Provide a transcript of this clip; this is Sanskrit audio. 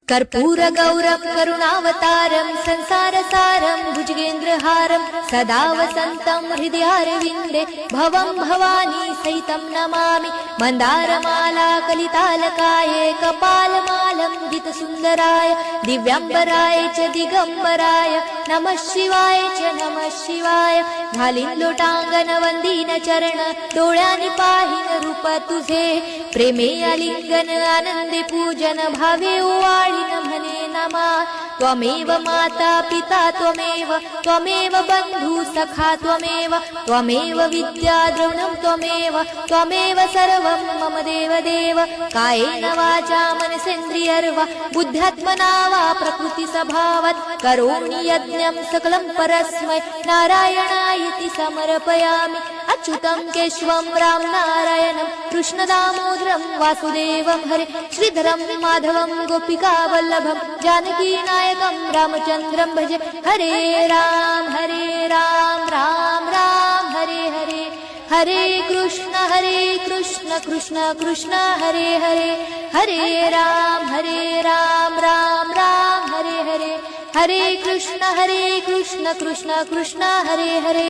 कर्पूरगौरं करुणावतारं संसारसारं भुजगेन्द्रहारं सदा वसन्तं हृदयारविन्दे भवं भवानी सहितं नमामि। मन्दारमाला कलितालकाये कपालमालं जितसुन्दराय दिव्याम्बराय च दिगम्बराय नमः शिवाय च नमः शिवाय। घालीन लोटांगण वंदीन चरण डोळ्यानी पाहीन रूप तुझे प्रेमे आलिंगन आनंदे पूजन भावे ओवाळीन म्हणे नमा। त्वमेव माता पिता त्वमेव बंधु सखा त्वमेव विद्या द्रविणं त्वमेव सर्वं मम देव कायेन वाचा मनसेन्द्रियर्वा बुद्ध्यात्मना वा प्रकृति स्वभावात् करोमि यज्ञं सकलं परस्मै नारायणायति समर्पयामि। अच्युतं केशवं राम नारायणं कृष्णदामोदरं वासुदेवं हरे श्रीधरं माधवं गोपिकावल्लभं जानकीनायकं रामचन्द्रं भजे। हरे राम राम राम हरे हरे हरे कृष्ण कृष्ण कृष्ण हरे हरे हरे राम राम राम हरे हरे हरे कृष्ण कृष्ण कृष्ण हरे हरे।